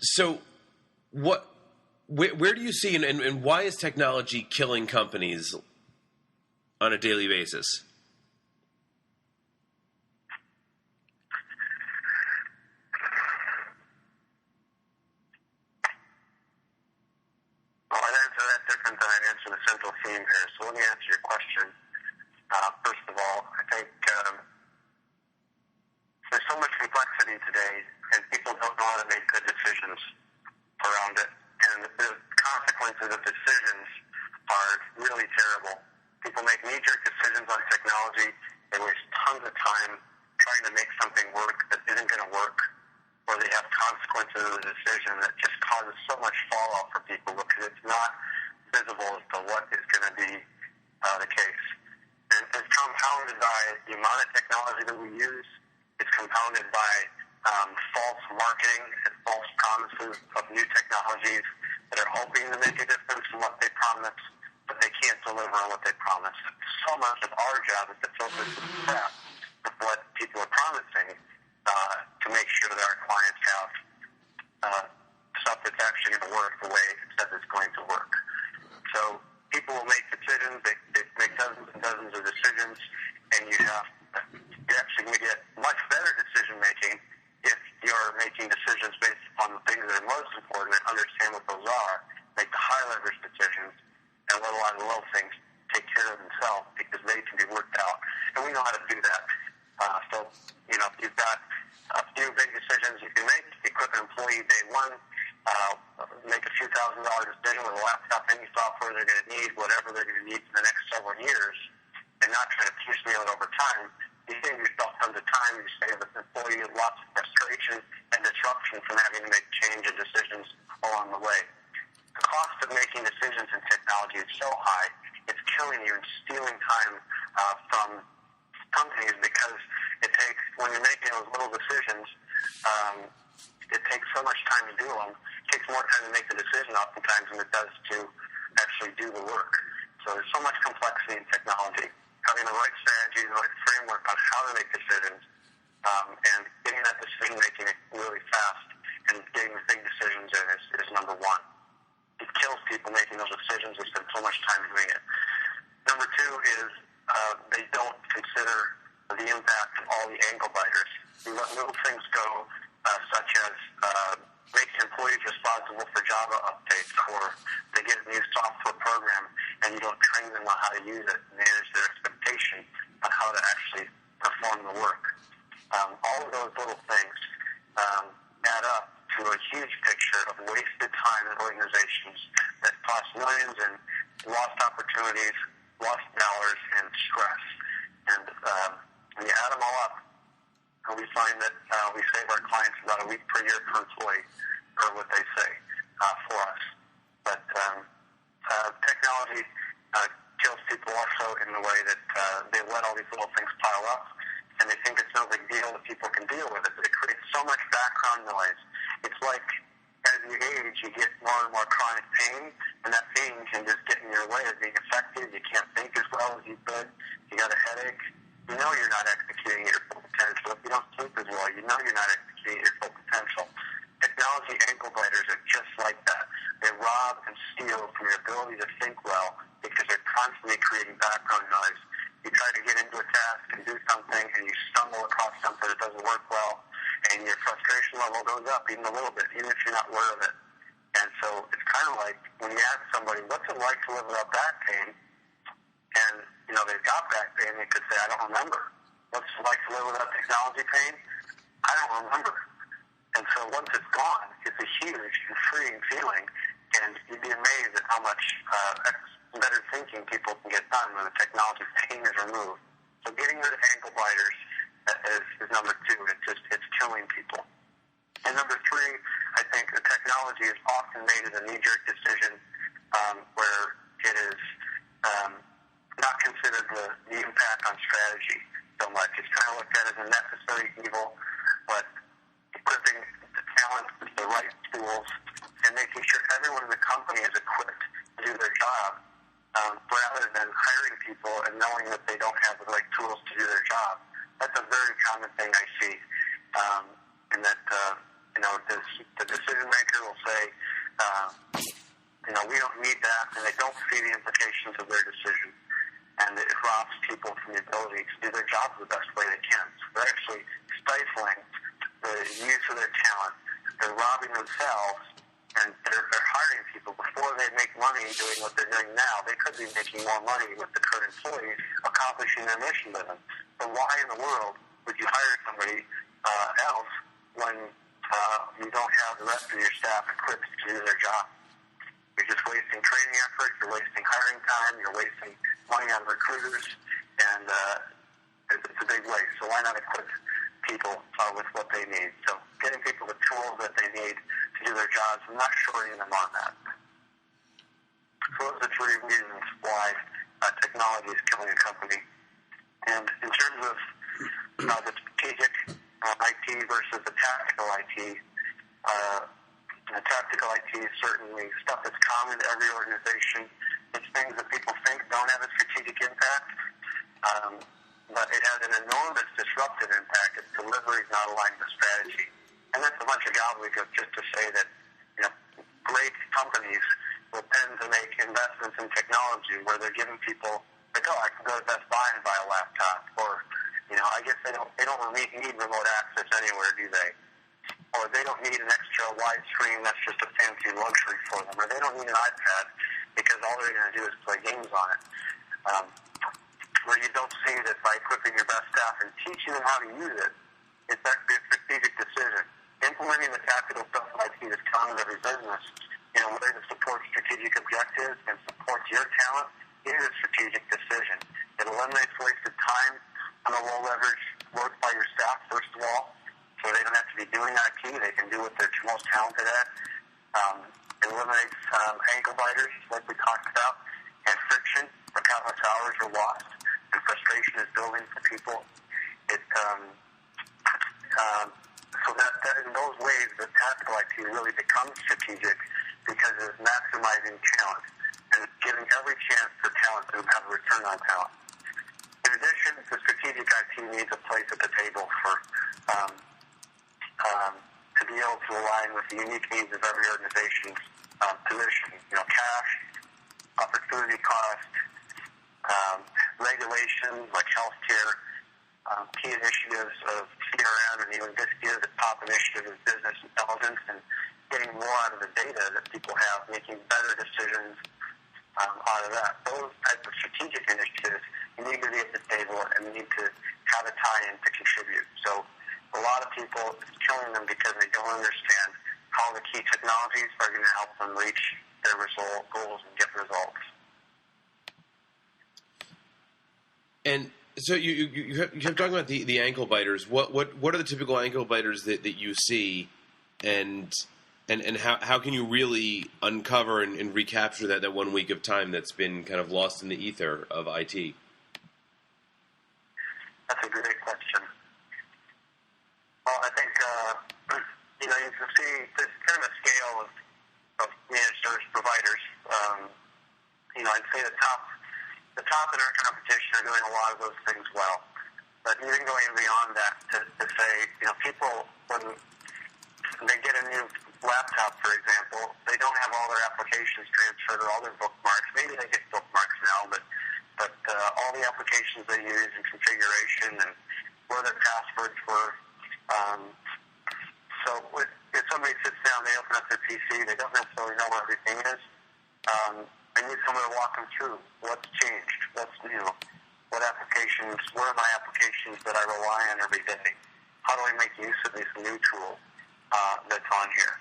So, where do you see, and why is technology killing companies on a daily basis? Well, I'd answer that different than I'd answer the central theme here. So let me answer your question. First of all, I think there's so much complexity today, and people don't know how to make good decisions around it. And the consequences of decisions are really terrible. People make knee-jerk decisions on technology. They waste tons of time trying to make something work that isn't going to work, or they have consequences of the decision that just causes so much fallout for people because it's not visible as to what is going to be the case. And it's compounded by the amount of technology that we use. It's compounded by false marketing and false promises of new technologies that are hoping to make a difference in what they promise, but they can't deliver on what they promise. So much of our job is to filter the crap of what people are promising to make sure that our clients have stuff that's actually going to work the way it says it's going to work. So people will make decisions. They make dozens and dozens of decisions, and you're actually going to get much better decision making if you're making decisions based upon the things that are most important and understand what those are, make the high leverage decisions, and let a lot of the low things take care of themselves because they can be worked out. And we know how to do that. So, if you've got a few big decisions you can make, equip an employee day one, make a few $1,000 decision with a laptop, any software they're going to need, whatever they're going to need for the next several years, and not try to piecemeal it over time. You save yourself tons of time. You save the employee lots of frustration and disruption from having to make change and decisions along the way. The cost of making decisions in technology is so high, it's killing you and stealing time from companies because it takes, when you're making those little decisions, it takes so much time to do them. It takes more time to make the decision oftentimes than it does to actually do the work. So there's so much complexity in technology. Having the right strategy, the right framework on how to make decisions, and getting that decision making really fast and getting the big decisions in is number one. It kills people making those decisions. They spend so much time doing it. Number two is they don't consider the impact of all the ankle biters. You let little things go, such as making employees responsible for Java updates, or they get a new software program and you don't train them on how to use it and manage their expectation on how to actually perform the work. All of those little things add up to a huge picture of wasted time in organizations that cost millions in lost opportunities, lost dollars, and stress. And when you add them all up, we find that we save our clients about a week per year per employee, or what they say for us. But technology kills people also in the way that they let all these little things pile up, and they think it's no big deal that people can deal with it. It creates so much background noise. It's like as you age, you get more and more chronic pain, and that pain can just get in your way of being effective. You can't think as well as you could. You got a headache. You know you're not executing your full potential. If you don't sleep as well, you know you're not executing your full potential. Technology ankle biters are just like that. They rob and steal from your ability to think well because they're constantly creating background noise. You try to get into a task and do something, and you stumble across something that doesn't work well, and your frustration level goes up even a little bit, even if you're not aware of it. And so it's kind of like when you ask somebody, what's it like to live without back pain? And, they've got back pain, they could say, I don't remember. What's it like to live without technology pain? I don't remember. And so once it's gone, it's a huge and freeing feeling, and you'd be amazed at how much better thinking people can get done when the technology pain is removed. So getting rid of ankle biters is number two. It's killing people. And number three, I think the technology is often made as a knee-jerk decision where it is not considered the impact on strategy so much. It's kind of looked at as a necessary evil, but equipping the talent with the right tools and making sure everyone in the company is equipped to do their job rather than hiring people and knowing that they don't have the right tools to do their job. That's a very common thing I see, and that there's We don't need that, and they don't see the implications of their decision. And it robs people from the ability to do their job the best way they can. So they're actually stifling the use of their talent. They're robbing themselves, and they're hiring people before they make money doing what they're doing now. They could be making more money with the current employees accomplishing their mission with them. But why in the world would you hire somebody else when you don't have the rest of your staff equipped to do their job? You're just wasting training effort, you're wasting hiring time, you're wasting money on recruiters, and it's a big waste. So why not equip people with what they need? So getting people the tools that they need to do their jobs, I'm not shorting them on that. So those are three reasons why technology is killing a company. And in terms of the strategic IT versus the tactical IT, tactical IT is certainly stuff that's common to every organization. It's things that people think don't have a strategic impact, but it has an enormous disruptive impact if delivery is not aligned with strategy. And that's a bunch of gobbledygook just to say that great companies will tend to make investments in technology where they're giving people, like, I can go to Best Buy and buy a laptop, or I guess they don't need remote access anywhere, do they? Or they don't need an extra widescreen that's just a fancy luxury for them, or they don't need an iPad because all they're going to do is play games on it. Where you don't see that by equipping your best staff and teaching them how to use it, it's actually a strategic decision. Implementing the tactical stuff like IT is common to every business, whether to support strategic objectives and support your talent, it is a strategic decision. It eliminates wasted time on the low-leverage work by your staff, first of all, so they don't have to be doing IT. They can do what they're most talented at. It eliminates ankle biters, like we talked about, and friction, where countless hours are lost, and frustration is building for people. So that in those ways, the tactical IT really becomes strategic because it's maximizing talent and giving every chance for talent to have a return on talent. In addition, the strategic IT needs a place at the table for to be able to align with the unique needs of every organization's position. Cash, opportunity cost, regulations like healthcare, key initiatives of CRM, and even this year the top initiative is business intelligence and getting more out of the data that people have, making better decisions out of that. Those types of strategic initiatives need to be at the table and need to have a tie-in to contribute. So a lot of people, it's killing them because they don't understand how the key technologies are going to help them reach their goals and get results. And so you kept talking about the ankle biters. What are the typical ankle biters that you see, and how can you really uncover and recapture that 1 week of time that's been kind of lost in the ether of IT? That's a great question. Well, I think you can see there's kind of a scale of managed service providers. I'd say the top in our competition are doing a lot of those things well. But even going beyond that to say, people, when they get a new laptop, for example, they don't have all their applications transferred or all their bookmarks. Maybe they get bookmarks now, but all the applications they use and configuration and where their passwords were. So if somebody sits down, they open up their PC, they don't necessarily know where everything is. I need someone to walk them through what's changed, what's new, what applications, where are my applications that I rely on every day? How do I make use of this new tool that's on here?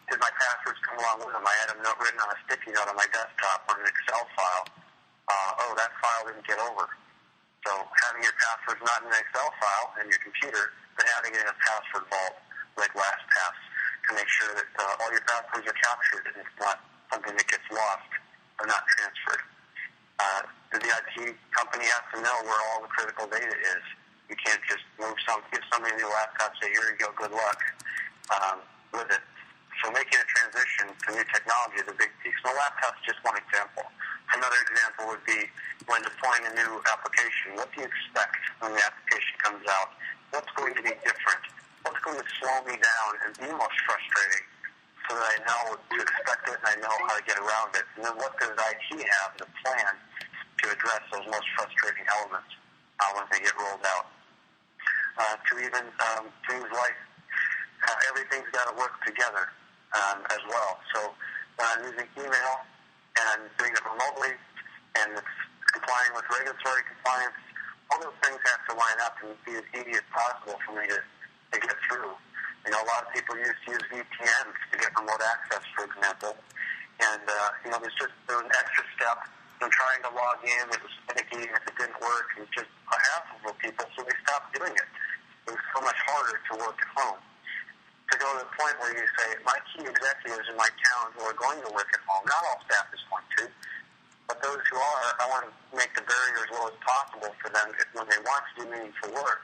Did my passwords come along with them? I had a note written on a sticky note on my desktop or an Excel file. That file didn't get over. So having your passwords not in an Excel file in your computer, but having it in a password vault like LastPass to make sure that all your passwords are captured and it's not something that gets lost or not transferred. The IT company has to know where all the critical data is. You can't just give somebody a new laptop, say, here you go, good luck with it. So making a transition to new technology is a big piece. The laptop's just one example. Another example would be when deploying a new application. What do you expect when the application comes out? What's going to be different? What's going to slow me down and be most frustrating so that I know to expect it and I know how to get around it. And then what does IT have as a plan to address those most frustrating elements when they get rolled out? To even things like everything's got to work together as well. So when I'm using email and I'm doing it remotely and it's complying with regulatory compliance, all those things have to line up and be as easy as possible for me to get through. You know, a lot of people used to use VPNs to get remote access, for example. And, there's an extra step in trying to log in. It was finicky, and if it didn't work, it was just a hassle for people, so they stopped doing it. It was so much harder to work at home. To go to the point where you say, my key executives in my town who are going to work at home, not all staff is going to, but those who are, I want to make the barrier as low as possible for them when they want to do meaningful work.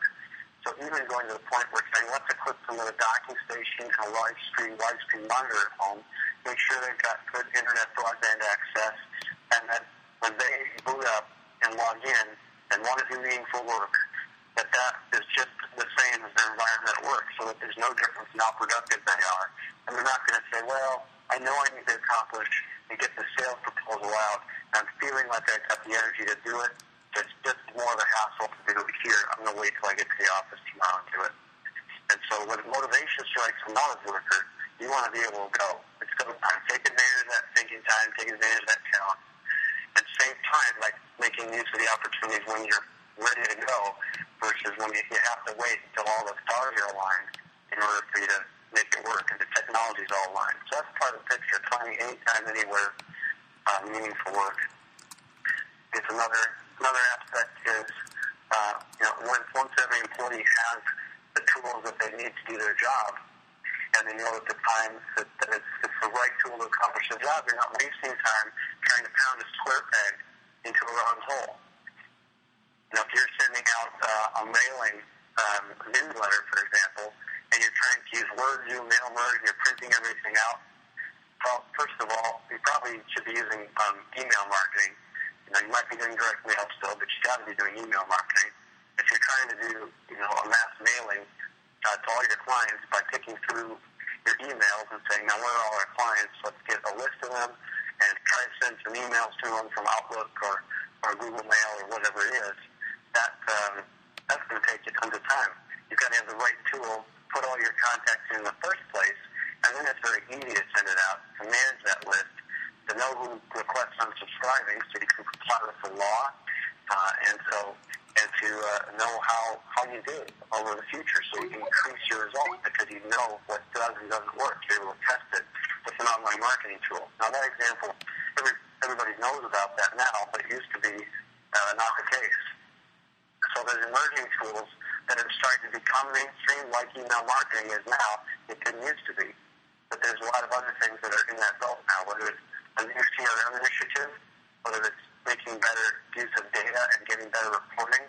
So even going to the point where saying, let's equip them with a docking station and a widescreen monitor at home, make sure they've got good internet broadband access, and that when they boot up and log in and want to do meaningful work, that is just the same as their environment at work, so that there's no difference in how productive they are. And they're not going to say, well, I know I need to accomplish and get the sales proposal out, and I'm feeling like I got the energy to do it. It's just more of a hassle to do it here. I'm going to wait till I get to the office tomorrow and do it. And so when motivation strikes a knowledge worker, you want to be able to go. It's go time. Take advantage of that thinking time. Take advantage of that talent. At the same time, like making use of the opportunities when you're ready to go versus when you have to wait until all the stars are aligned in order for you to make it work and the technology's all aligned. So that's part of the picture. Finding anytime, anywhere, meaningful work. It's another aspect is, once every employee has the tools that they need to do their job, and they know at the times that it's the right tool to accomplish the job, they're not wasting time trying to pound a square peg into a round hole. You know, if you're sending out a mailing newsletter, for example, and you're trying to use Word, Zoom, mail merge, and you're printing everything out, well, first of all, you probably should be using email marketing. You know, you might be doing direct mail still, but you got to be doing email marketing. If you're trying to do, a mass mailing to all your clients by picking through your emails and saying, now where are all our clients? Let's get a list of them and try to send some emails to them from Outlook or Google Mail or whatever it is. That's going to take you tons of time. You've got to have the right tool, put all your contacts in the first place, and then it's very easy to send it out, to manage that list, to know who requests unsubscribing so you can comply with the law, and to know how you do it over the future so you can increase your results because you know what does and doesn't work. You're able to test it with an online marketing tool. Now that example, everybody knows about that now, but it used to be not the case. So there's emerging tools that have started to become mainstream like email marketing is now. It didn't used to be. But there's a lot of other things that are in that belt now, whether it's a new CRM initiative, whether it's making better use of data and getting better reporting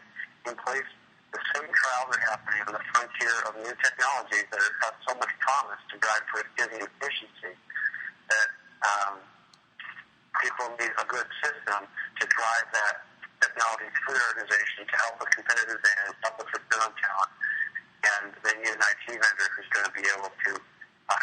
in place. The same trials are happening on the frontier of new technologies that have so much promise to drive productivity and efficiency that people need a good system to drive that technology through their organization to help with competitive advantage, help with return on talent, and they need an IT vendor who's going to be able to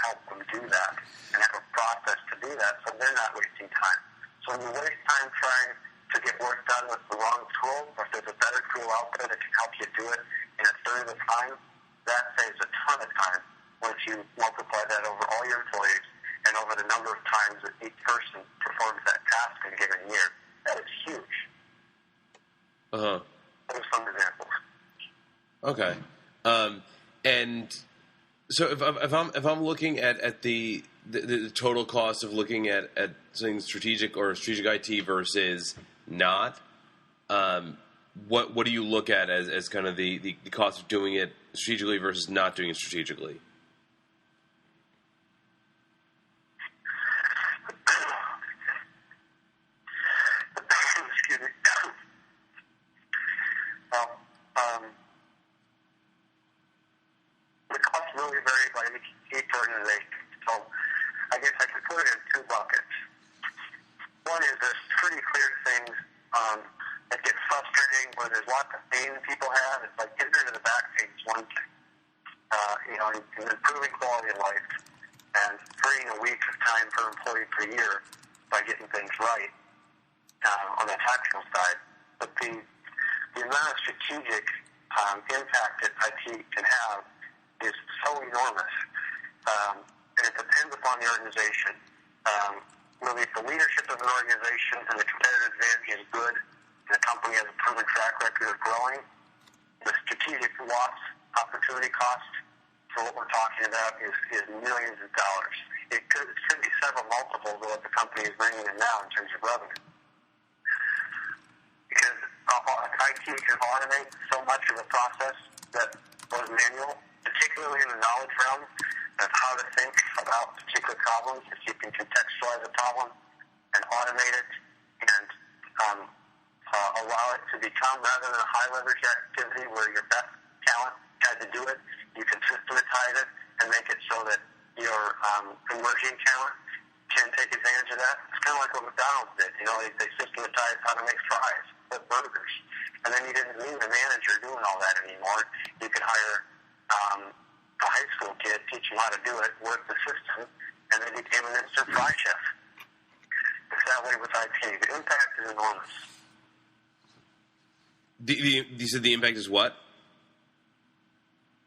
help them do that and have a process to do that so they're not wasting time. So when you waste time trying to get work done with the wrong tool, or if there's a better tool out there that can help you do it in a third of the time, that saves a ton of time once you multiply that over all your employees and over the number of times that each person performs that task in a given year. That is huge. Those are some examples. Okay. And so if I'm looking at the total cost of looking at something strategic or strategic IT versus not, what do you look at as kind of the cost of doing it strategically versus not doing it strategically? The costs really vary by each organization. So I guess I could put it in two buckets. One is there's pretty clear things that get frustrating where there's lots of pain people have. It's like getting rid of the back pain is one thing. And improving quality of life and freeing a week of time per employee per year by getting things right on the tactical side. But the amount of strategic impact that IT can have is so enormous, and it depends upon the organization. Really, if the leadership of an organization and the competitive advantage is good, and the company has a proven track record of growing, the strategic loss opportunity cost for what we're talking about is millions of dollars. It could be several multiples of what the company is bringing in now in terms of revenue. Because IT can automate so much of a process that was manual, particularly in the knowledge realm of how to think about particular problems. If you can contextualize a problem and automate it and allow it to become, rather than a high-leverage activity where your best talent had to do it, you can systematize it and make it so that your emerging talent can take advantage of that. It's kind of like what McDonald's did. They systematized how to make fries, flip burgers. And then you didn't need a manager doing all that anymore. You could hire a high school kid, teach him how to do it, work the system, and they became an instant fry chef. It's that way with IT. The impact is enormous. You said the impact is what?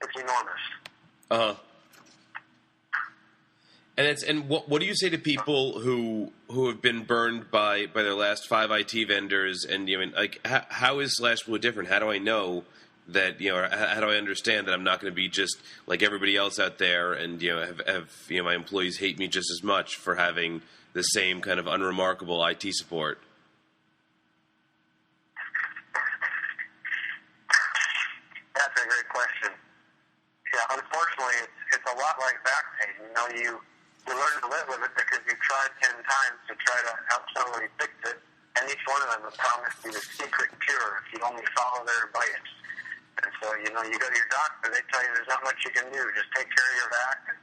It's enormous. Uh-huh. And what do you say to people who have been burned by their last 5 IT vendors? And how is SlashBlue different? How do I know that how do I understand that I'm not going to be just like everybody else out there, and have my employees hate me just as much for having the same kind of unremarkable IT support? That's a great question. Yeah, unfortunately, it's a lot like back pain. You learn to live with it because you've tried 10 times to try to help somebody fix it, and each one of them will promise you the secret cure if you only follow their advice. And so, you go to your doctor, they tell you there's not much you can do. Just take care of your back and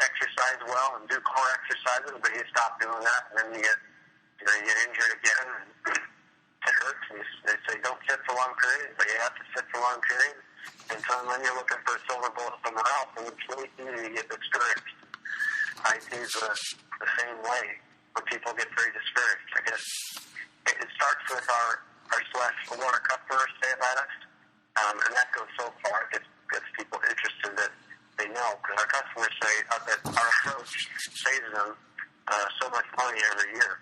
exercise well and do core exercises, but you stop doing that, and then you get injured again, and it hurts. And they say don't sit for long periods, but you have to sit for long periods. And so then you're looking for a silver bullet somewhere else, and it's really easy to get discouraged. IT is the same way when people get very discouraged. I guess it starts with what our customers say about us. And that goes so far, it gets people interested that they know, because our customers say that our approach saves them so much money every year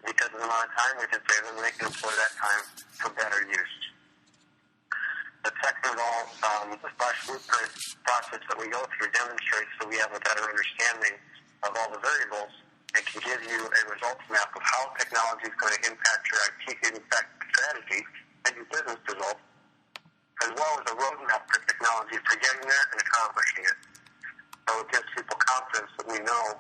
because of the amount of time we can save them, and they can employ that time for better use. But second of all, the SlashBlue process that we go through demonstrates that we have a better understanding of all the variables and can give you a results map of how technology is going to impact your IT strategy and your business results, as well as a roadmap for technology for getting there and accomplishing it. So it gives people confidence that we know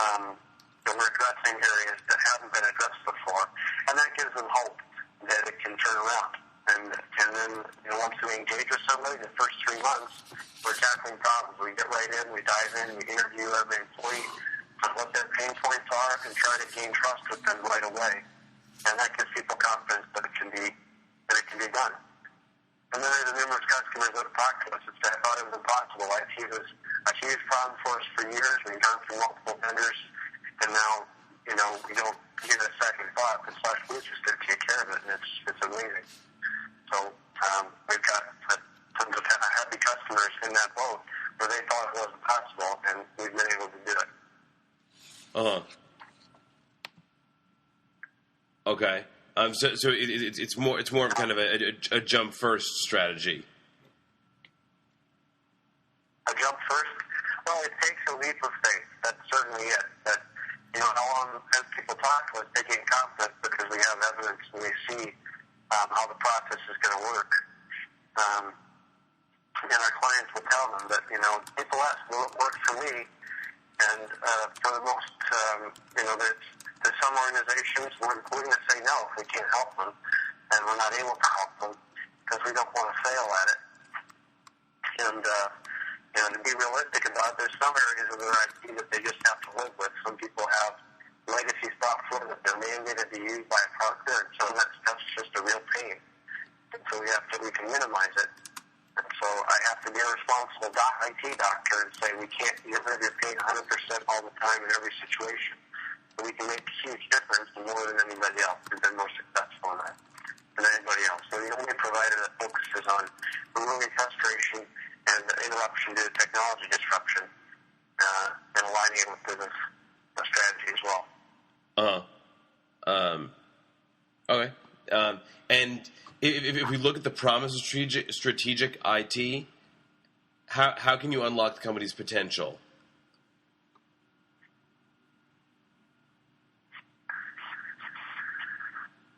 that we're addressing areas that haven't been addressed before, and that gives them hope that it can turn around. And then once we engage with somebody, the first 3 months, we're tackling problems. We get right in, we dive in, we interview every employee on what their pain points are, and try to gain trust with them right away. And that gives people confidence that it can be done. And then there's numerous customers that have talked to us and said, I thought it was impossible. IT was a huge problem for us for years. We've gone through multiple vendors, and now, we don't give it a second thought. The SlashBlue is just going to take care of it, and it's amazing. So we've got tons of happy customers in that boat where they thought it wasn't possible, and we've been able to do it. Okay. So it's more of kind of a jump first strategy. A jump first? Well, it takes a leap of faith. That's certainly it. That as people talk to us, they gain confidence because we have evidence and we see how the process is going to work. And our clients will tell them that people ask, will it work for me? And for the most, there's some organizations we're going to say no if we can't help them, and we're not able to help them because we don't want to fail at it. And to be realistic about it, there's some areas of their IT that they just have to live with. Some people have legacy software that they're mandated to use by a partner, and some of that stuff's just a real pain. And so we can minimize it. And So I have to be a responsible IT doctor and say we can't get rid of your pain 100% all the time in every situation. But we can make a huge difference more than anybody else. We've been more successful in that than anybody else. So the only provider that focuses on removing frustration and interruption due to technology disruption and aligning it with business strategy as well. Okay. And if we look at the promise of strategic IT, how can you unlock the company's potential?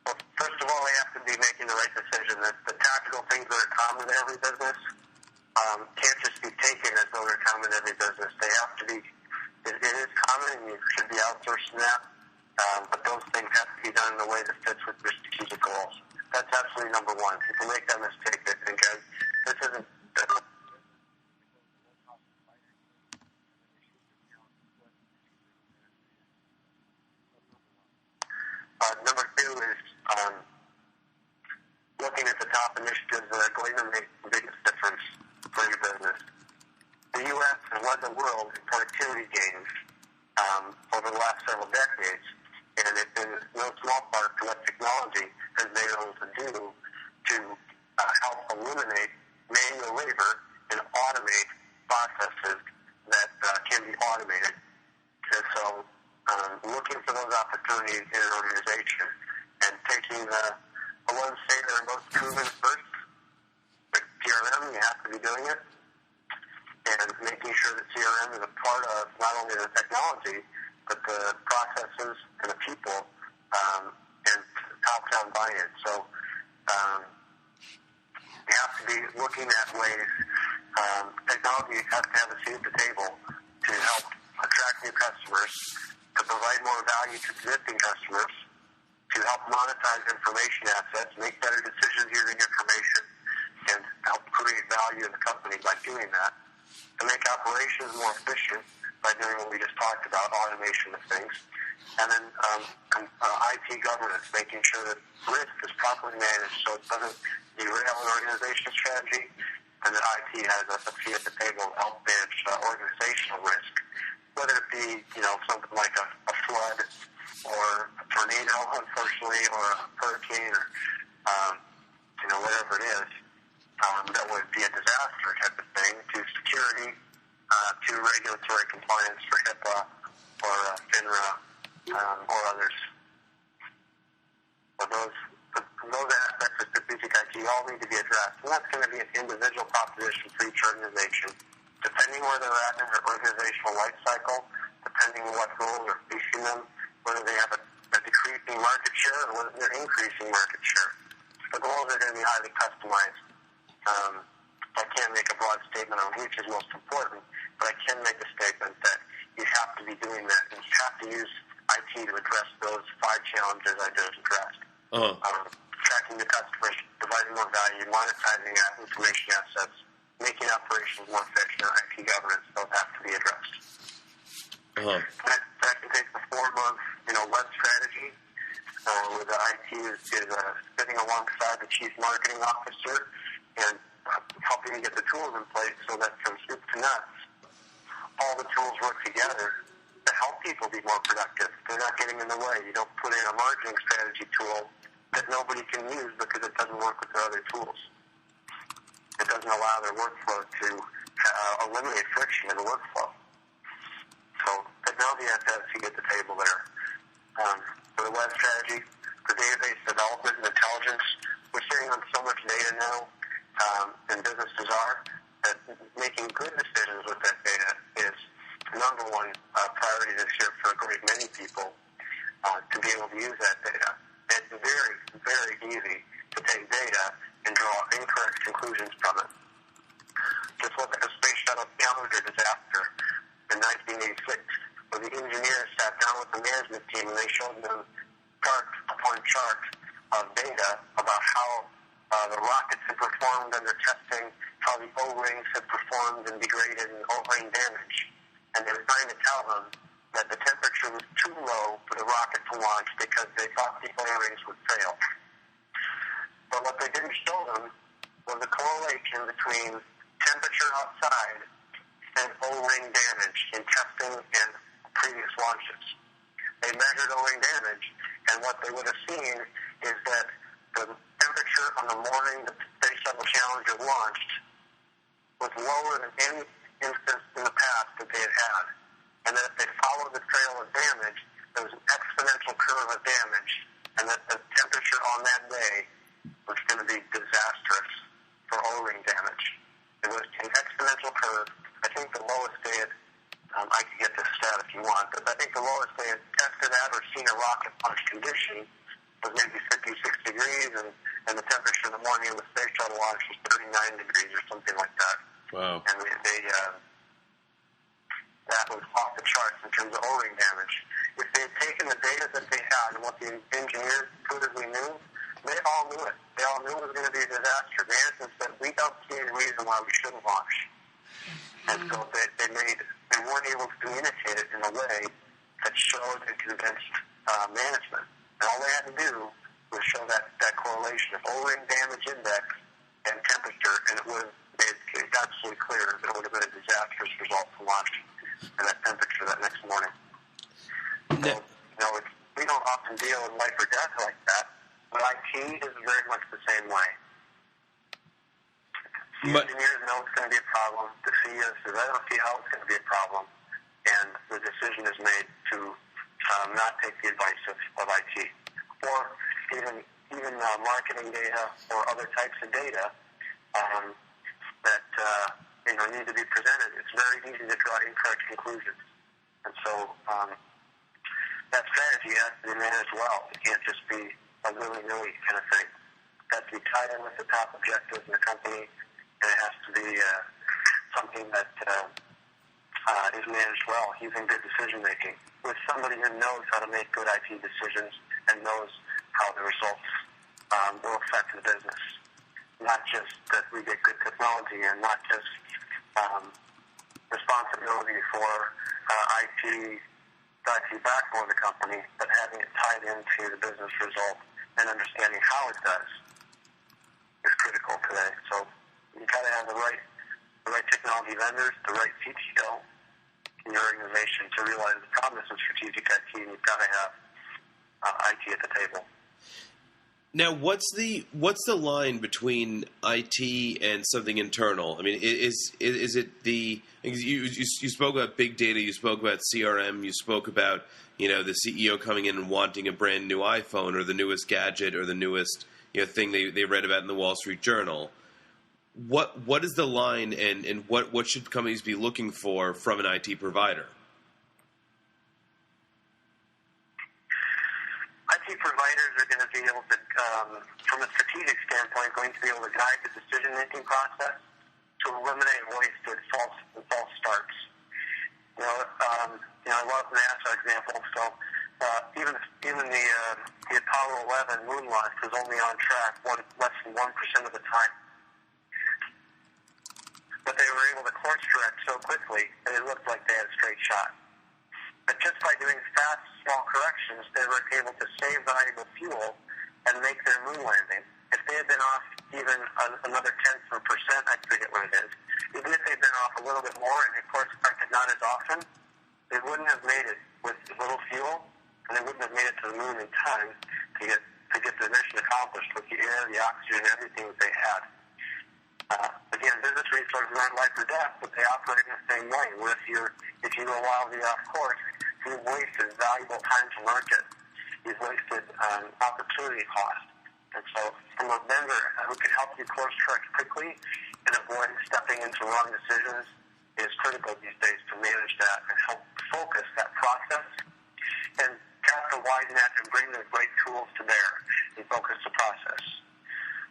Well, first of all, they have to be making the right decision. The tactical things that are common to every business can't just be taken as though they're common to every business. They have to be, it is common and you should be outsourcing that, but those things have to be done in a way that fits with your strategic goals. That's absolutely number one. People make that mistake. They think, this isn't... Number two is looking at the top initiatives that are going to make the biggest difference for your business. The U.S. has led the world in productivity gains over the last several decades, and it's in no small part to what technology has been able to do to help eliminate manual labor and automate processes that can be automated. And so looking for those opportunities in an organization and taking the ones that are most proven first, like CRM, you have to be doing it, and making sure that CRM is a part of not only the technology, but the processes and the people, and top-down buy-in. So you have to be looking at ways. Technology has to have a seat at the table to help attract new customers, to provide more value to existing customers, to help monetize information assets, make better decisions using information, and help create value in the company by doing that, to make operations more efficient by doing what we just talked about, automation of things, and then IT governance, making sure that risk is properly managed so it doesn't derail an organizational strategy, and that IT has a seat at the table to help manage organizational risk, whether it be something like a flood or a tornado, unfortunately, or a hurricane, or whatever it is that would be a disaster type of thing, to security, to regulatory compliance for HIPAA or FINRA or others. But those aspects of strategic IT all need to be addressed, and that's going to be an individual proposition for each organization, depending where they're at in their organizational life cycle, depending on what goals are facing them, whether they have a decreasing market share or whether they're increasing market share. The goals are going to be highly customized. I can't make a broad statement on which is most important, but I can make a statement that you have to be doing that, and you have to use IT to address those 5 challenges I just addressed. Tracking the customers, providing more value, monetizing information assets, making operations more efficient, IT governance, those have to be addressed. That can take the form of, web strategy, where the IT is sitting alongside the chief marketing officer and helping to get the tools in place so that from soup to nuts, all the tools work together to help people be more productive. They're not getting in the way. You don't put in a marketing strategy tool that nobody can use because it doesn't work with their other tools. It doesn't allow their workflow to eliminate friction in the workflow. So technology has to have a seat at the table there. For the web strategy, for database development and intelligence, we're sitting on so much data now, and businesses are, that making good decisions with that data is the number one priority this year for a great many people, to be able to use that data. It's very, very easy to take data and draw incorrect conclusions from it. Just look at the Space Shuttle Challenger disaster in 1986, where the engineers sat down with the management team and they showed them chart upon chart of data about how the rockets had performed under testing, how the O-rings had performed and degraded and O-ring damage. And they were trying to tell them that the temperature was too low for the rocket to launch because they thought the O-rings would fail. But what they didn't show them was a correlation between temperature outside and O-ring damage in testing and previous launches. They measured O-ring damage, and what they would have seen is that the temperature on the morning the Space Shuttle Challenger launched was lower than any instance in the past that they had had. And that if they followed the trail of damage, there was an exponential curve of damage, and that the temperature on that day was going to be disastrous for O-ring damage. It was an exponential curve. I think the lowest they had, I can get this stat if you want, but I think the lowest they had tested at or seen a rocket launch condition was maybe 56 degrees, and the temperature in the morning of the Space Shuttle launch was 39 degrees or something like that. Wow. And that was off the charts in terms of O-ring damage. If they had taken the data that they had and what the engineers intuitively knew, they all knew it. They all knew it was going to be a disaster. Management said, we don't see any reason why we shouldn't launch. And so they weren't able to communicate it in a way that showed and convinced management. And all they had to do was show that correlation of O-ring damage index and temperature, and it would have made it absolutely clear that it would have been a disastrous result for launching at that temperature that next morning. So, we don't often deal in life or death like that, but IT is very much the same way. The engineers know it's going to be a problem. The CEO says, I don't see how it's going to be a problem. And the decision is made to not take the advice of IT. Or even marketing data or other types of data that need to be presented. It's very easy to draw incorrect conclusions. And so that strategy has to be managed well. It can't just be a willy-nilly kind of thing. It has to be tied in with the top objectives in the company, and it has to be something that is managed well, using good decision-making, with somebody who knows how to make good IT decisions and knows how the results will affect the business. Not just that we get good technology and not just responsibility for IT backbone of the company, but having it tied into the business result and understanding how it does is critical today. So you got to have the right technology vendors, the right CTO in your organization to realize the promise of strategic IT, and you've got to have IT at the table. Now, what's the line between IT and something internal? I mean, is it the you spoke about big data, you spoke about CRM, you spoke about the CEO coming in and wanting a brand new iPhone or the newest gadget or the newest thing they read about in the Wall Street Journal. What is the line, and what should companies be looking for from an IT provider? IT providers are going to be able to, from a strategic standpoint, going to be able to guide the decision-making process to eliminate wasted false starts. I love the NASA example. So even the Apollo 11 moon launch was only on track less than 1% of the time. But they were able to course correct so quickly that it looked like they had a straight shot. But just by doing fast, small corrections, they were able to save valuable fuel and make their moon landing. If they had been off even another tenth of a percent, I forget what it is, even if they'd been off a little bit more and of course corrected not as often, they wouldn't have made it with little fuel, and they wouldn't have made it to the moon in time to get the mission accomplished with the air, the oxygen, everything that they had. Again, business resources aren't life or death, but they operate in the same way. Where if you go wildly off course, you've wasted valuable time to market. You've wasted opportunity cost. And so, from a vendor who can help you course correct quickly and avoid stepping into wrong decisions is critical these days to manage that and help focus that process and cast a wide net and bring the right tools to bear and focus the process.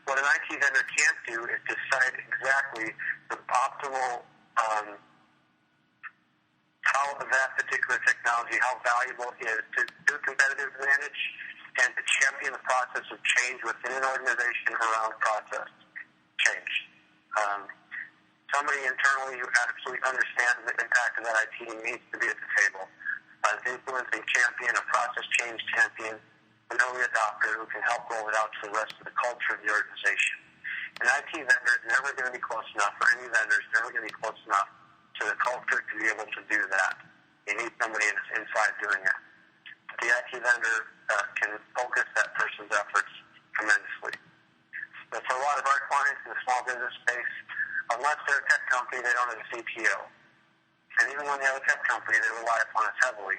What an IT vendor can't do is decide exactly the optimal how that particular technology, how valuable it is to do competitive advantage and to champion the process of change within an organization around process change. Somebody internally who absolutely understands the impact of that IT needs to be at the table. An influencing champion, a process change champion, an early adopter who can help roll it out to the rest of the culture of the organization. An IT vendor is never going to be close enough, or any vendor is never going to be close enough to the culture to be able to do that. You need somebody inside doing it. The IT vendor can focus that person's efforts tremendously. But for a lot of our clients in the small business space, unless they're a tech company, they don't have a CTO. And even when they have a tech company, they rely upon us heavily.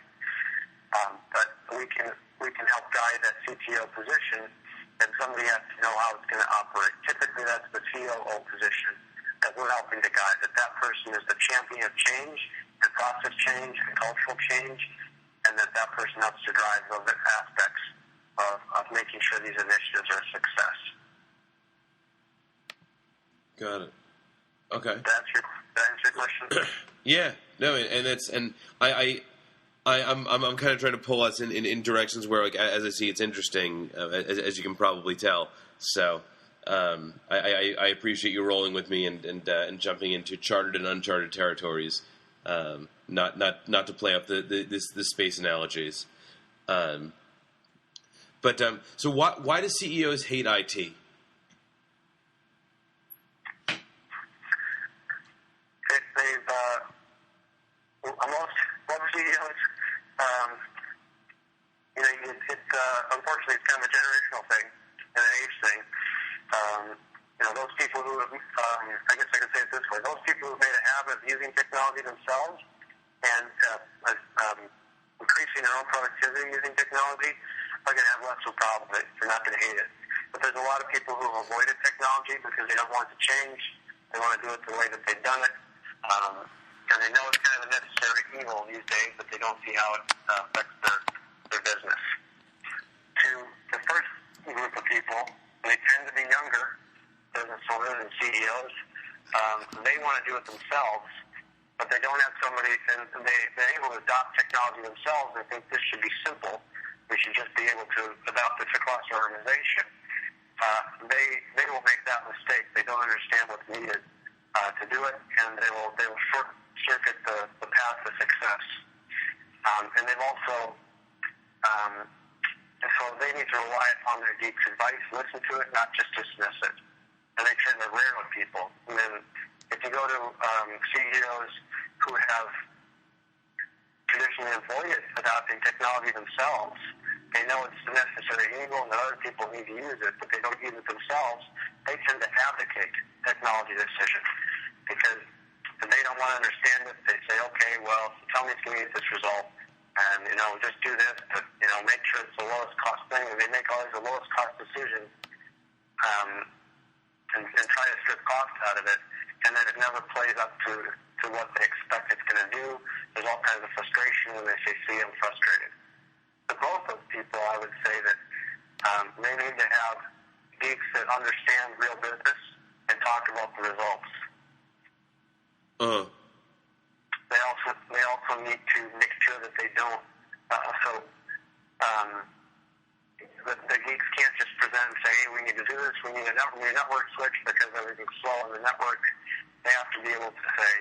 But we can help guide that CTO position, and somebody has to know how it's going to operate. Typically, that's the COO position that we're helping to guide, that person is the champion of change and process change and cultural change, and that person helps to drive those aspects of making sure these initiatives are a success. Got it. Okay. Did that answer your question? Yeah. No, I'm kind of trying to pull us in directions where, like, as I see, it's interesting, as you can probably tell. So I appreciate you rolling with me and jumping into charted and uncharted territories. Not to play up the space analogies. So why do CEOs hate IT? Most CEOs, unfortunately, it's kind of a generational thing and an age thing. Those people who have, I guess I could say it this way, those people who've made a habit of using technology themselves and increasing their own productivity using technology are going to have less of a problem with it. They're not going to hate it. But there's a lot of people who have avoided technology because they don't want it to change. They want to do it the way that they've done it. And they know it's kind of a necessary evil these days, but they don't see how it affects their business. To the first group of people, they tend to be younger business owners and CEOs. They want to do it themselves, but they don't have somebody, and they're able to adopt technology themselves. They think this should be simple. We should just be able to adopt this across the organization. They will make that mistake. They don't understand what's needed to do it, and they will short circuit the path to success. And they've also, and so they need to rely upon their geeks' advice, listen to it, not just dismiss it. And they tend to rare with people. And then if you go to CEOs who have traditionally avoided adopting technology themselves, they know it's a necessary evil and that other people need to use it, but they don't use it themselves, they tend to abdicate technology decisions because they don't want to understand it. They say, okay, well, tell me it's going to get this result, and, just do this to, make sure it's the lowest cost thing, and they make always the lowest cost decision and try to strip cost out of it, and then it never plays up to what they expect it's going to do. There's all kinds of frustration when they see them frustrated. For both those people, I would say that they need to have geeks that understand real business and talk about the results. They also need to make sure that they don't. The geeks can't just present and say, "Hey, we need to do this. We need a network switch because everything's slow on the network." They have to be able to say,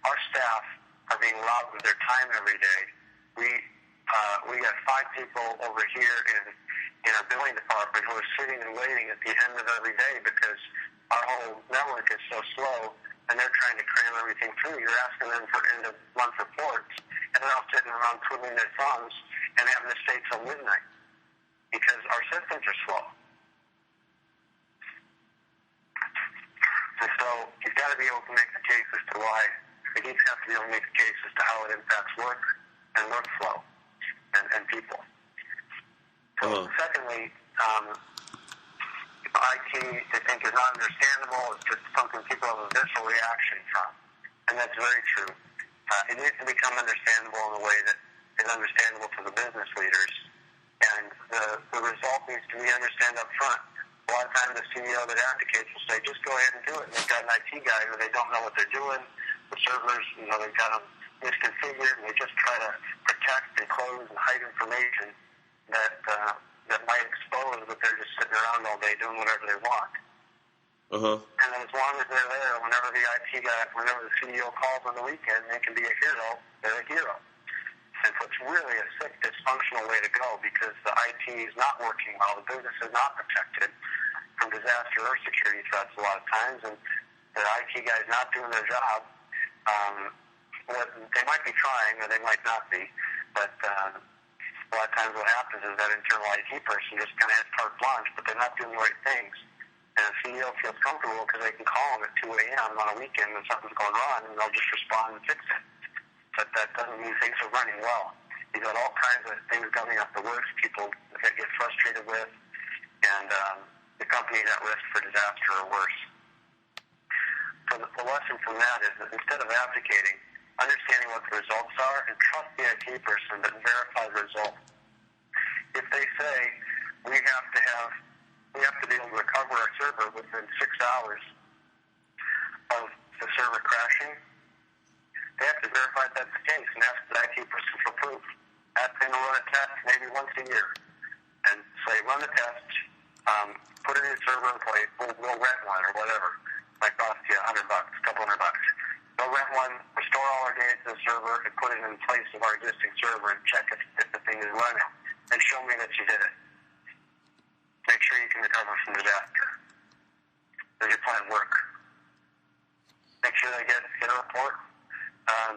"Our staff are being robbed of their time every day. We got 5 people over here in our billing department who are sitting and waiting at the end of every day because our whole network is so slow, and they're trying to cram everything through. You're asking them for end-of-month reports, and they're all sitting around twiddling their thumbs and having to stay till midnight because our systems are slow." And so you've got to be able to make the case as to why. The geeks have to be able to make the case as to how it impacts work and workflow and people. So secondly, IT, they think, is not understandable. It's just something people have a visceral reaction from. And that's very true. It needs to become understandable in a way that is understandable to the business leaders. And the result needs to be understood up front. A lot of times the CEO that advocates will say, just go ahead and do it. And they've got an IT guy who they don't know what they're doing. The servers, they've got them misconfigured, and they just try to protect and close and hide information that might expose that they're just sitting around all day doing whatever they want. And then as long as they're there, whenever the IT guy, whenever the CEO calls on the weekend, they can be a hero, they're a hero. And so it's really a sick, dysfunctional way to go because the IT is not working well, the business is not protected. from disaster or security threats a lot of times, and the IT guys not doing their job. What they might be trying, or they might not be, but a lot of times what happens is that internal IT person just kind of has carte blanche, but they're not doing the right things. And the CEO feels comfortable because they can call them at 2 a.m. on a weekend when something's going wrong, and they'll just respond and fix it. But that doesn't mean things are running well. You've got all kinds of things coming up the works, people that get frustrated with, and the company's at risk for disaster or worse. So the lesson from that is that instead of abdicating, understanding what the results are, and trust the IT person that verify the results. If they say we have to be able to recover our server within 6 hours of the server crashing, they have to verify that's the case and ask the IT person for proof. Ask them to run a test maybe once a year and say, run the test, put a new server in place, we'll rent one or whatever. Might cost you $100, a couple $100. We'll rent one, restore all our data to the server, and put it in place of our existing server and check if the thing is running. And show me that you did it. Make sure you can recover from disaster. Does your plan work? Make sure they get a report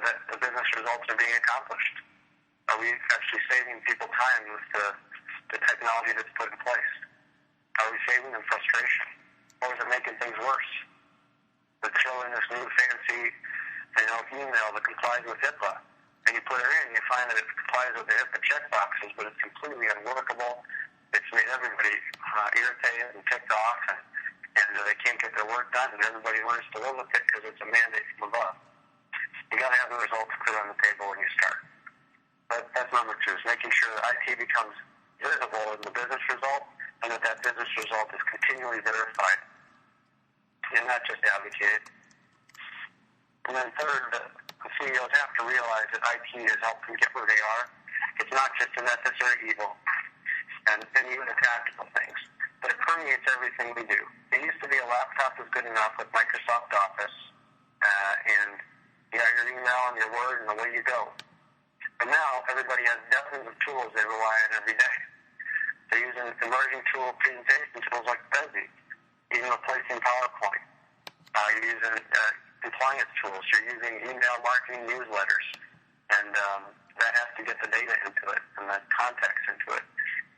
that the business results are being accomplished. Are we actually saving people time with the technology that's put in place? Are we saving them frustration? Or is it making things worse? Let's throw in this new fancy, email that complies with HIPAA, and you put it in, you find that it complies with the HIPAA checkboxes, but it's completely unworkable. It's made everybody irritated and ticked off, and they can't get their work done, and everybody learns to live with it because it's a mandate from above. You got to have the results clear on the table when you start. That's number 2, is making sure that IT becomes visible in the business result, and that business result is continually verified and not just advocated. And then third, the CEOs have to realize that IT has helped them get where they are. It's not just a necessary evil, and even the tactical things, but it permeates everything we do. It used to be a laptop was good enough with Microsoft Office, and you got your email and your Word, and away you go. But now everybody has dozens of tools they rely on every day. They're using emerging presentation tools like Prezi, even replacing PowerPoint. You're using compliance tools. You're using email marketing newsletters, and that has to get the data into it and the context into it.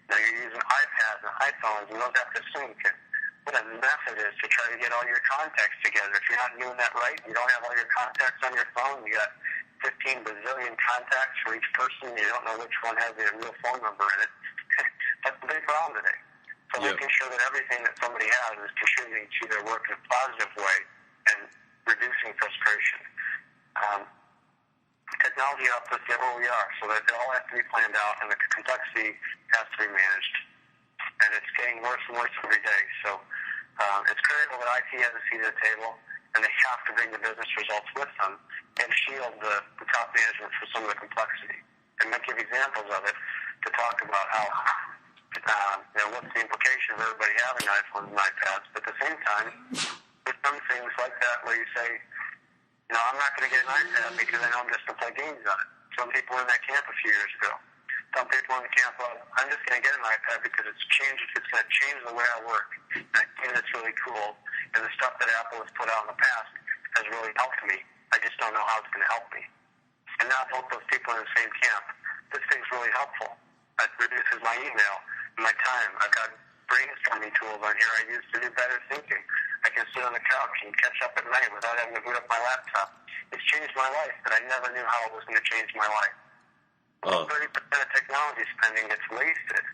Now you're using iPads and iPhones, and those have to sync. And what a mess it is to try to get all your contacts together. If you're not doing that right, you don't have all your contacts on your phone. You got 15 bazillion contacts for each person. You don't know which one has their real phone number in it. That's the big problem today. So making sure that everything that somebody has is contributing to their work in a positive way and reducing frustration. Technology helps us get where we are, so that it all has to be planned out, and the complexity has to be managed. And it's getting worse and worse every day. So it's critical that IT has a seat at the table, and they have to bring the business results with them and shield the top management from some of the complexity. And I give examples of it to talk about how, what's the implication of everybody having iPhones and iPads. But at the same time, there's some things like that where you say, I'm not going to get an iPad because I know I'm just going to play games on it. Some people were in that camp a few years ago. Some people in the camp, I'm just going to get an iPad because it's going to change the way I work. And I think it's really cool. And the stuff that Apple has put out in the past has really helped me. I just don't know how it's going to help me. And not both those people in the same camp. This thing's really helpful. It reduces my email and my time. I've got brainstorming tools on here I use to do better thinking. I can sit on the couch and catch up at night without having to boot up my laptop. It's changed my life, but I never knew how it was going to change my life. 30% of technology spending gets wasted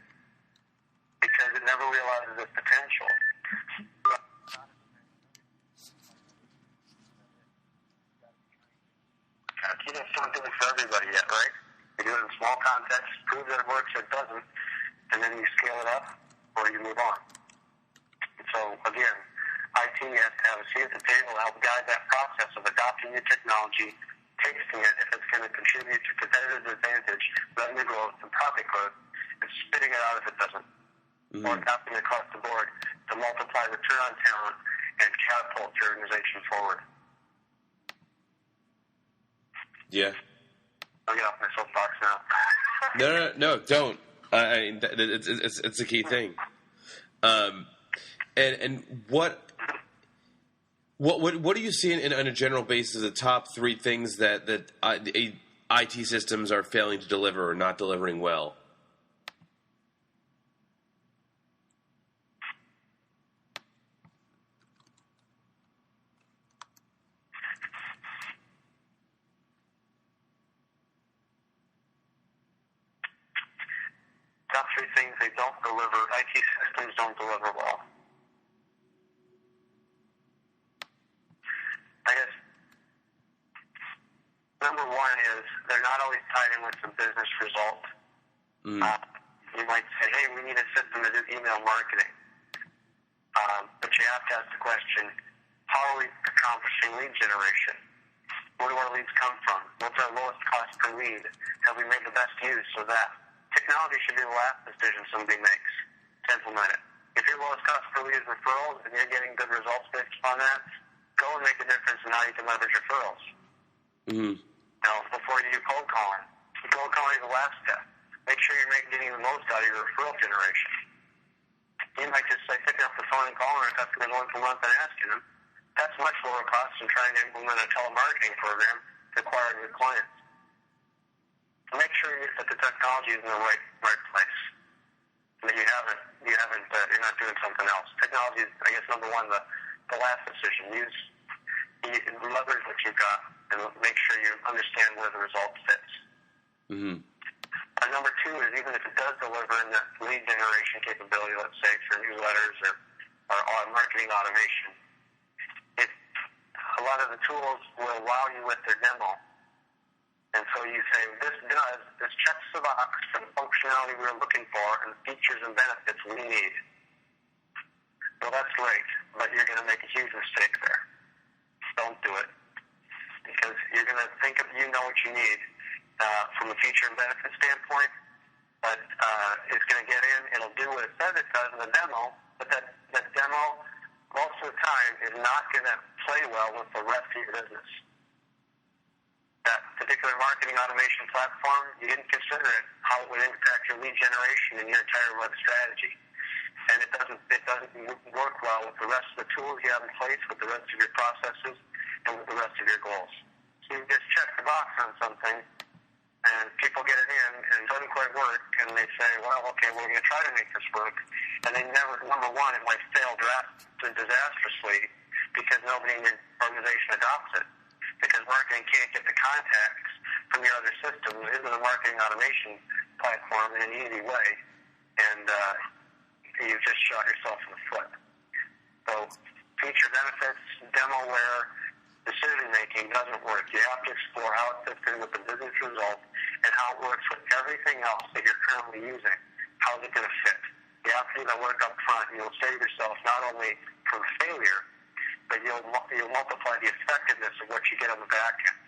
because it never realizes its potential. You don't do it for everybody yet, right? You do it in small contexts, prove that it works or it doesn't, and then you scale it up or you move on. And so, again, IT has to have a seat at the table to help guide that process of adopting new technology, tasting it if it's going to contribute to competitive advantage, revenue growth, and profit growth, and spitting it out if it doesn't. Or adopting it across the board to multiply return on talent and catapult your organization forward. Yeah. I'll get off my soapbox now. No, don't. It's a key thing. And what do you see on a general basis the top three things that the IT systems are failing to deliver or not delivering well? Top three things they don't deliver. IT systems don't deliver well. I guess number one is they're not always tied in with the business result. You might say, hey, we need a system to do email marketing. But you have to ask the question, how are we accomplishing lead generation? Where do our leads come from? What's our lowest cost per lead? Have we made the best use of that? Technology should be the last decision somebody makes to implement it. If your lowest cost per lead is referrals and you're getting good results based upon that, go and make a difference in how you can leverage referrals. Now, before you do cold calling is the last step. Make sure you're getting the most out of your referral generation. You might just say, picking up the phone and calling our customers once a month and asking them. That's much lower cost than trying to implement a telemarketing program to acquire new clients. Make sure that the technology is in the right place. And that you're not doing something else. Technology is, I guess, number one, the last decision. Leverage what you've got and make sure you understand where the result fits. Number two is even if it does deliver in the lead generation capability, let's say for newsletters or marketing automation, a lot of the tools will wow you with their demo. And so you say, this checks the box for the functionality we're looking for and the features and benefits we need. Well, that's great, but you're going to make a huge mistake there. Don't do it. Because you're going to think you know what you need from a feature and benefit standpoint, but it's going to get in, it'll do what it says it does in the demo, but that demo, most of the time, is not going to play well with the rest of your business. That particular marketing automation platform, you didn't consider it, how it would impact your lead generation and your entire web strategy. And it doesn't work well with the rest of the tools you have in place, with the rest of your processes, and with the rest of your goals. So you just check the box on something, and people get it in, and it doesn't quite work, and they say, well, okay, we're going to try to make this work. And they never, number one, it might fail disastrously because nobody in your organization adopts it. Because marketing can't get the contacts from your other system. It isn't a marketing automation platform in an easy way, and you've just shot yourself in the foot. So feature benefits, demoware, decision-making doesn't work. You have to explore how it fits in with the business result and how it works with everything else that you're currently using. How's it going to fit? You have to do that work up front, and you'll save yourself not only from failure, but you'll multiply the effectiveness of what you get on the back end.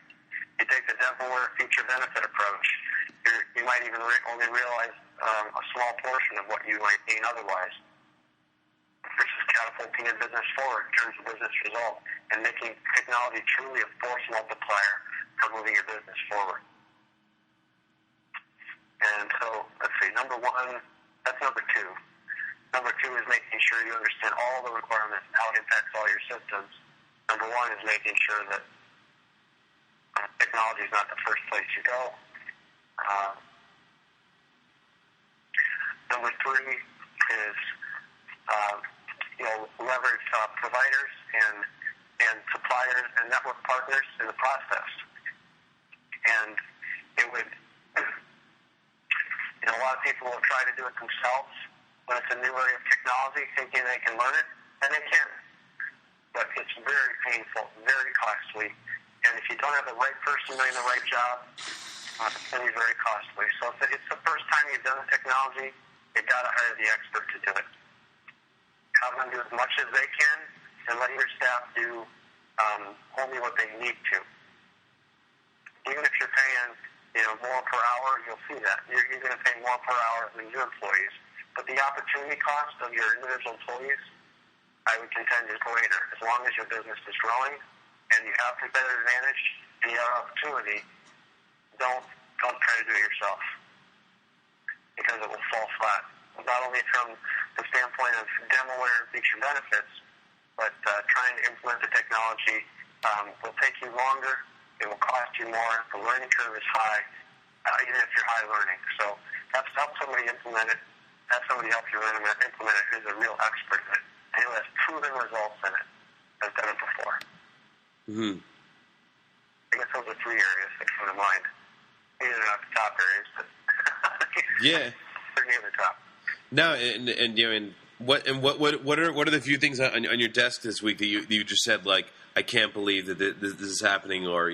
You take the demoware feature-benefit approach, you might even only realize a small portion of what you might gain otherwise. This is catapulting your business forward in terms of business result and making technology truly a force multiplier for moving your business forward. And so, let's see, number one, that's number two. Number two is making sure you understand all the requirements and how it impacts all your systems. Number one is making sure that technology is not the first place you go. Number three is leverage providers and suppliers and network partners in the process. And it would, a lot of people will try to do it themselves when it's a new area of technology, thinking they can learn it, and they can. But it's very painful, very costly, and if you don't have the right person doing the right job, it's going to be very costly. So if it's the first time you've done the technology, you've got to hire the expert to do it. Have them do as much as they can, and let your staff do only what they need to. Even if you're paying more per hour, you'll see that. You're going to pay more per hour than your employees. But the opportunity cost of your individual employees, I would contend, is greater. As long as your business is growing and you have competitive advantage and you have opportunity, don't try to do it yourself, because it will fall flat. Not only from the standpoint standpoint of demoware feature benefits, but trying to implement the technology will take you longer. It will cost you more. The learning curve is high, even if you're high learning. So have somebody implement it. Have somebody help you implement it who's a real expert in it and who has proven results in it, has done it before. Mm-hmm. I guess those are three areas that come to mind. These are not the top areas, but yeah, they're near the top. No, and what are the few things on your desk this week that you just said, like, I can't believe that this is happening, or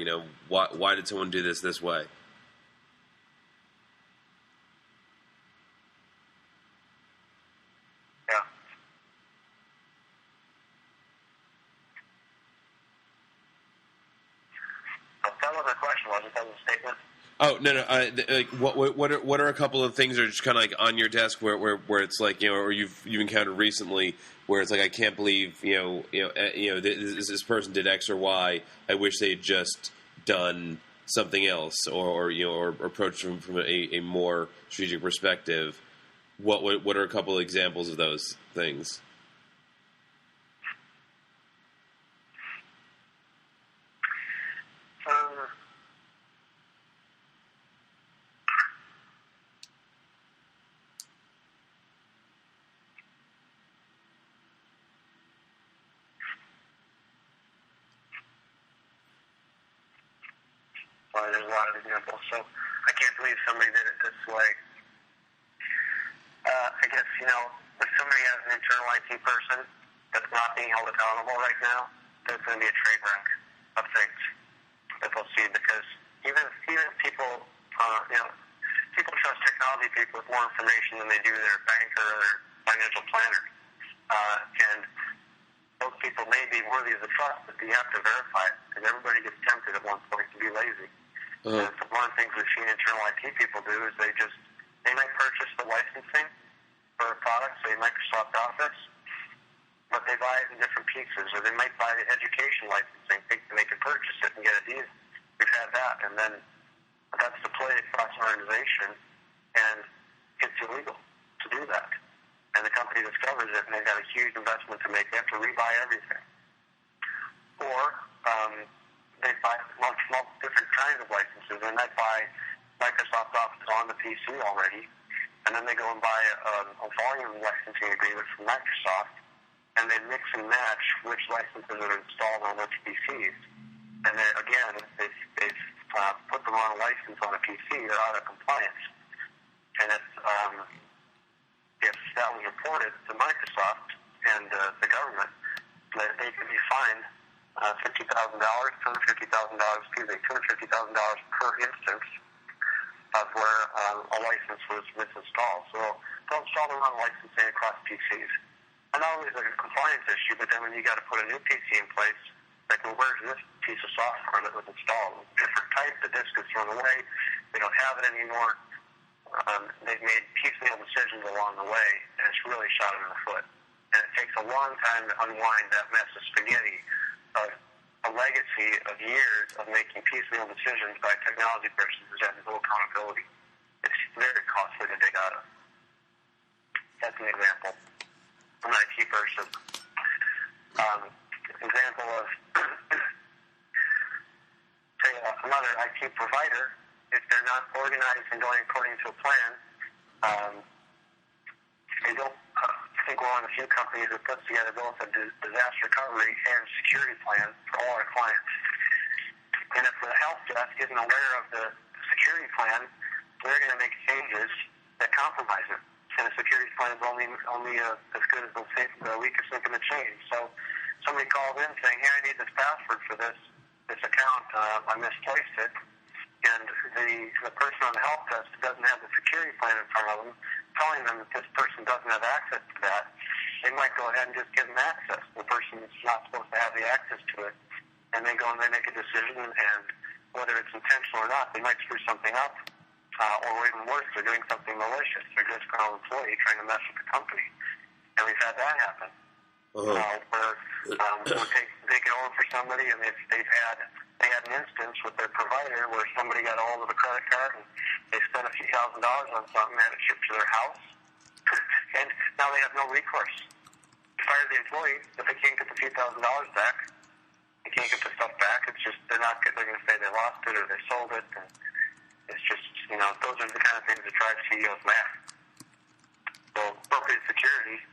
why did someone do this way? Yeah. That was a question, wasn't it? That was a statement. Oh no! What are a couple of things that are just kind of like on your desk where it's like, or you've encountered recently where it's like, I can't believe this person did X or Y. I wish they had just done something else, or approached from a more strategic perspective. What are a couple of examples of those things? There's a lot of examples. So I can't believe somebody did it this way. I guess, if somebody has an internal IT person that's not being held accountable right now, there's going to be a train wreck of things that they'll see, because even people, people trust technology people with more information than they do their banker or their financial planner. And those people may be worthy of the trust, but you have to verify it, because everybody gets tempted at one point to be lazy. And so one of the things we've seen internal IT people do is they might purchase the licensing for a product, say Microsoft Office, but they buy it in different pieces, or they might buy the education licensing, thinking they can purchase it and get a deal. We've had that, and then that's the play across an organization, and it's illegal to do that. And the company discovers it, and they've got a huge investment to make. They have to rebuy everything. Or they buy multiple different kinds of licenses. They might buy Microsoft Office on the PC already, and then they go and buy a volume licensing agreement from Microsoft, and they mix and match which licenses are installed on which PCs. And then, again, they've put the wrong license on a PC. They're out of compliance. And if that was reported to Microsoft and the government, they could be fined $50,000, $250,000 per instance of where a license was misinstalled. So they'll install the wrong licensing across PCs. And not only is it a compliance issue, but then when you got to put a new PC in place, like, well, where's this piece of software that was installed? Different type, the disk is thrown away, they don't have it anymore. They've made piecemeal decisions along the way, and it's really shot in the foot. And it takes a long time to unwind that mess of spaghetti of a legacy of years of making piecemeal decisions by technology persons that have no accountability. It's very costly to dig out of. That's an example. An IT person. Example of, say, another IT provider. If they're not organized and going according to a plan, they don't. I think we're one of the few companies that puts together both a disaster recovery and security plan for all our clients. And if the help desk isn't aware of the security plan, they're going to make changes that compromise it. And the security plan is only as good as the weakest link in the chain. So somebody called in saying, "Hey, I need this password for this account. I misplaced it." And the person on the help desk doesn't have the security plan in front of them, telling them that this person doesn't have access to that. They might go ahead and just give them access. The person's not supposed to have the access to it. And they go and they make a decision, and whether it's intentional or not, they might screw something up. Or even worse, they're doing something malicious. They're just an employee trying to mess with the company. And we've had that happen. Where we'll take it over for somebody, and they had an instance with their provider where somebody got a hold of a credit card and they spent a few $1,000s on something, had it shipped to their house, And now they have no recourse. Fire the employee, if they can't get the few $1,000s back, they can't get the stuff back. It's just they're going to say they lost it or they sold it. And it's just, those are the kind of things that drive CEOs mad. So appropriate security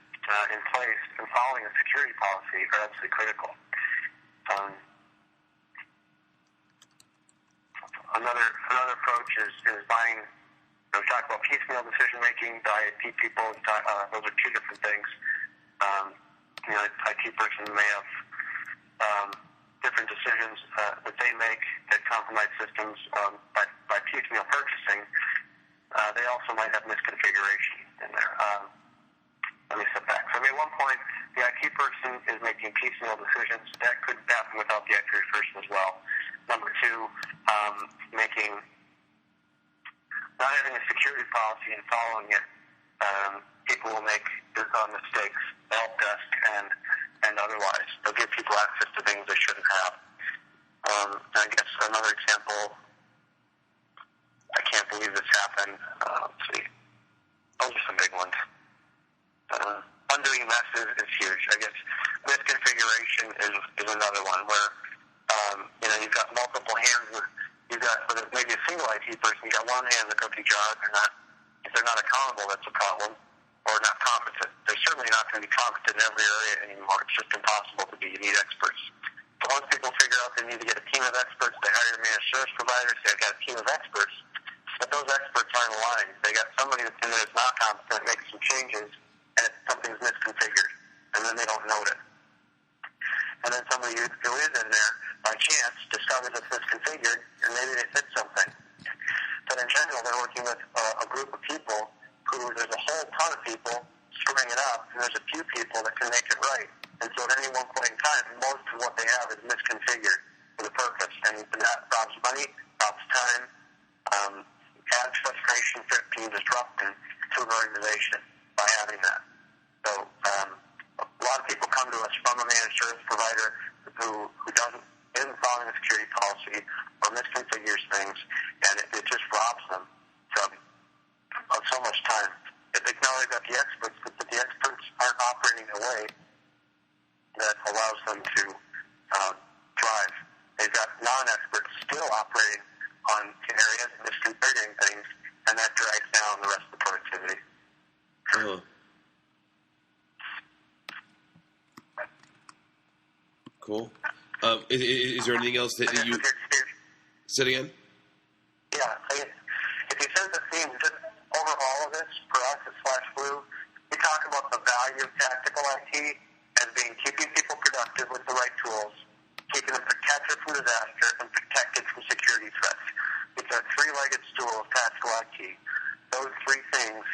in place and following a security policy are absolutely critical. Another approach is buying. We talk about piecemeal decision making, the IT people. Those are two different things. IT person may have different decisions that they make that compromise systems by piecemeal purchasing. They also might have misconfiguration in there. Let me step back. So at one point, the IT person is making piecemeal decisions. That could happen without the IT person as well. Number two, not having a security policy and following it. People will make mistakes, help desk and otherwise. They'll give people access to things they shouldn't have. I guess another example, I can't believe this happened. Let's see. Those are some big ones. Undoing messes is huge. I guess misconfiguration is another one where, you've got multiple hands. You've got maybe a single IT person. You got one hand in the cookie jar. If they're not accountable, that's a problem. Or not competent. They're certainly not going to be competent in every area anymore. It's just impossible to be. You need experts. So once people figure out they need to get a team of experts, they hire a managed service provider, say, I've got a team of experts. But those experts aren't aligned. They got somebody that's in there that's not competent, makes some changes, and something's misconfigured. And then they don't note it. And then somebody who is in there, by chance, discovers it's misconfigured, and maybe they fix something. But in general, they're working with a group of people who there's a whole ton of people screwing it up, and there's a few people that can make it right. And so at any one point in time, most of what they have is misconfigured for the purpose. And that robs money, robs time, adds frustration, being disrupting to an organization by having that. So a lot of people come to us from a managed service provider who isn't following a security policy or misconfigures things, and it just robs them of so much time. If they now they've got the experts, but the experts aren't operating in a way that allows them to thrive. They've got non-experts still operating in areas and misconfiguring things, and that drags down the rest of the productivity. Cool. Is there anything else that you said again? Yeah. If you sense a theme, just over all of this, for us at /Blue, we talk about the value of tactical IT as being keeping people productive with the right tools, keeping them protected from disaster, and protected from security threats. It's a three-legged stool of tactical IT. Those three things,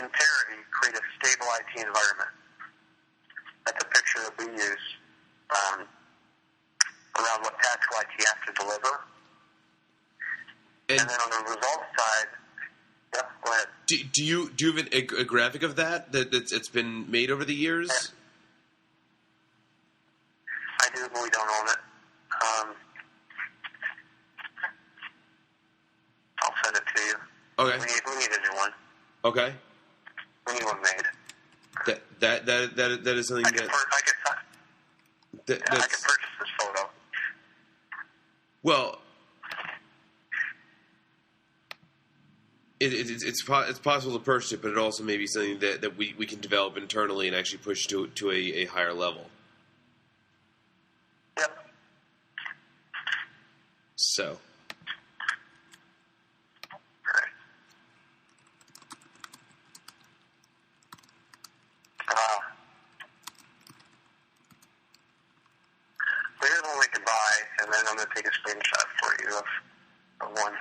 in parity, create a stable IT environment. That's a picture that we use around what tactical IT has to deliver. And then on the results side, yeah, go ahead. Do you have a graphic of that's been made over the years? Yeah. I do, but we don't own it. I'll send it to you. Okay. We need a new one. Okay. We need one made. That is something I can purchase this photo. Well, it's possible to purchase it, but it also may be something that we can develop internally and actually push to a higher level. Yep. So. Here's one we can buy, and then I'm going to take a screenshot for you of one.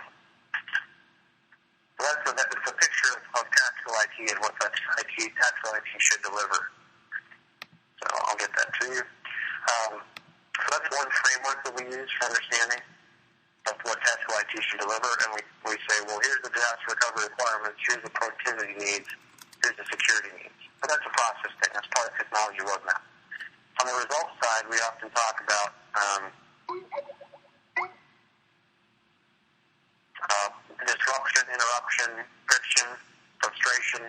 So that's a picture of tactical IT and what that tactical IT should deliver. So I'll get that to you. So that's one framework that we use for understanding of what tactical IT should deliver, and we say, well, here's the disaster recovery requirements, here's the productivity needs, here's the security needs. But that's a process thing. That's part of the technology roadmap. On the results side, we often talk about disruption, interruption, friction, frustration,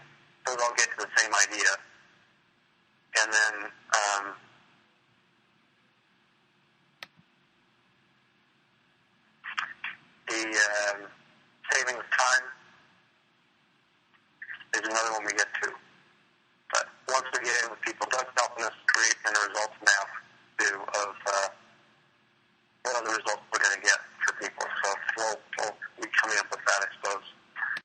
those all get to the same idea. And then the saving of time is another one we get to.